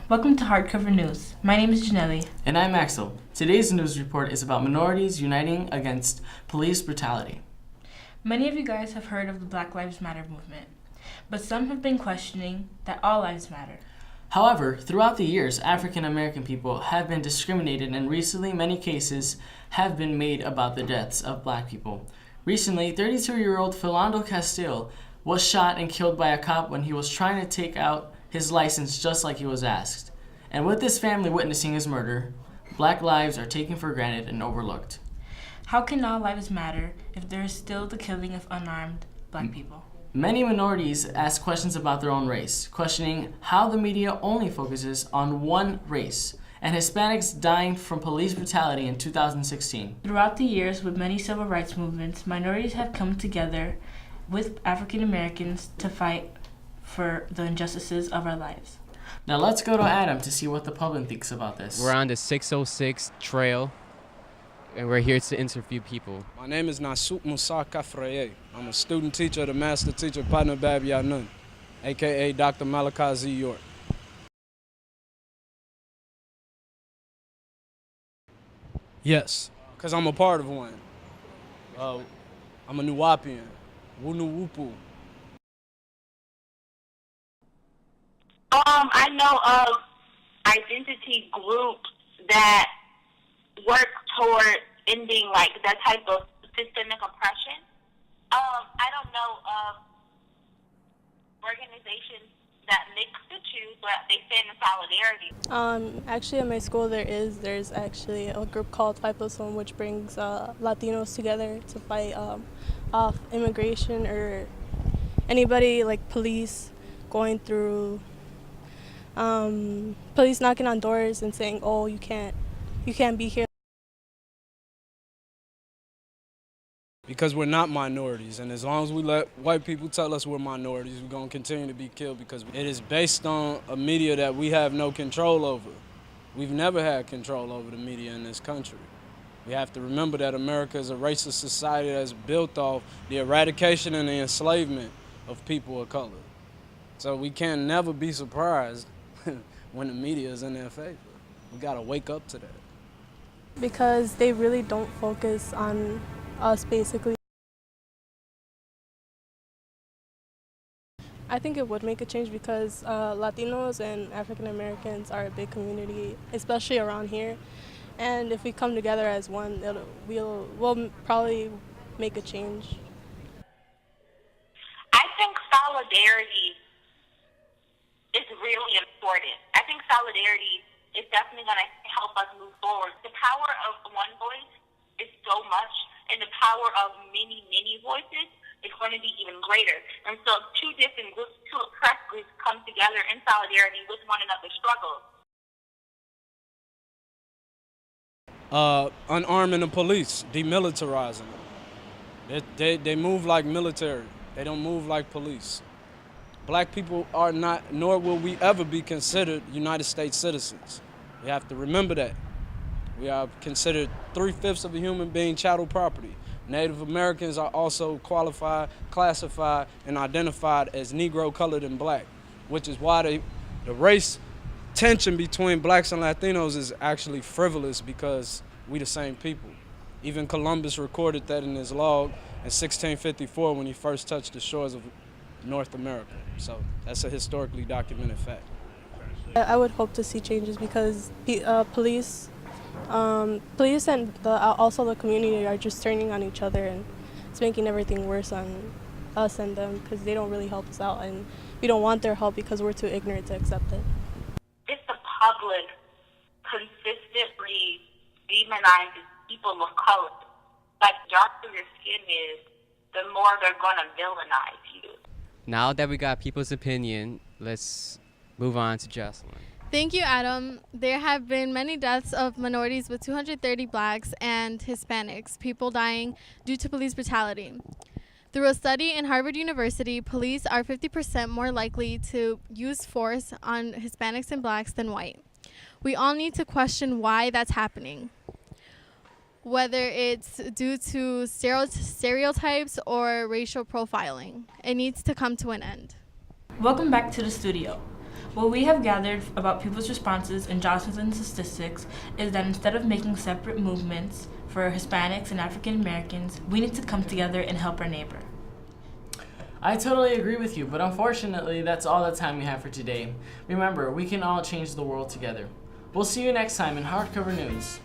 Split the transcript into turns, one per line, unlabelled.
Welcome to Hardcover News. My name is Janelli.
And I'm Axel. Today's news report is about minorities uniting against police brutality.
Many of you guys have heard of the Black Lives Matter movement, but some have been questioning that all lives matter.
However, throughout the years, African American people have been discriminated, and recently many cases have been made about the deaths of black people. Recently, 32-year-old Philando Castile was shot and killed by a cop when he was trying to take out his license just like he was asked. And with his family witnessing his murder, black lives are taken for granted and overlooked.
How can all lives matter if there is still the killing of unarmed black people?
Many minorities ask questions about their own race, questioning how the media only focuses on one race, and Hispanics dying from police brutality in 2016.
Throughout the years, with many civil rights movements, minorities have come together with African Americans to fight for the injustices of our lives.
Now let's go to Adam to see what the public thinks about this.
We're on the 606 trail, and we're here to interview people.
My name is Nasuk Musa Kafraye. I'm a student teacher at the master teacher Partner Bab Yanun, a.k.a. Dr. Malachi Z. York. Yes, because I'm a part of one. I'm a Nuwapian. Wunu Wupu.
I know of identity groups that work toward ending like that type of systemic oppression. I don't know of organizations that mix the two, but they stand in solidarity.
Actually at my school there's actually a group called 5+1 which brings Latinos together to fight off immigration or anybody like police going through police knocking on doors and saying, oh, you can't be here.
Because we're not minorities, and as long as we let white people tell us we're minorities, we're going to continue to be killed because it is based on a media that we have no control over. We've never had control over the media in this country. We have to remember that America is a racist society that's built off the eradication and the enslavement of people of color. So we can never be surprised when the media is in their favor. We got to wake up to that.
Because they really don't focus on us, basically. I think it would make a change because Latinos and African Americans are a big community, especially around here. And if we come together as one, we'll probably make a change.
I think solidarity is really important. I think solidarity is definitely going to help us move forward. The power of one voice is so much, and the power of many, many voices is going to be even greater. And so two different groups, two oppressed groups come together in solidarity with one another's struggles.
Unarming the police, demilitarizing them. They move like military. They don't move like police. Black people are not, nor will we ever be considered United States citizens. We have to remember that. We are considered 3/5 of a human being chattel property. Native Americans are also qualified, classified, and identified as Negro, colored, and black, which is why the race tension between blacks and Latinos is actually frivolous because we the same people. Even Columbus recorded that in his log in 1654 when he first touched the shores of North America. So that's a historically documented fact.
I would hope to see changes because police and also the community are just turning on each other, and it's making everything worse on us and them because they don't really help us out, and we don't want their help because we're too ignorant to accept it.
If the public consistently demonizes people of color, like darker your skin is, the more they're going to villainize you.
Now that we got people's opinion, let's move on to Jocelyn.
Thank you, Adam. There have been many deaths of minorities with 230 blacks and Hispanics, people dying due to police brutality. Through a study in Harvard University, police are 50% more likely to use force on Hispanics and blacks than white. We all need to question why that's happening, whether it's due to stereotypes or racial profiling. It needs to come to an end.
Welcome back to the studio. What we have gathered about people's responses in Johnson's statistics is that instead of making separate movements for Hispanics and African Americans, we need to come together and help our neighbor.
I totally agree with you, but unfortunately, that's all the time we have for today. Remember, we can all change the world together. We'll see you next time in Hardcover News.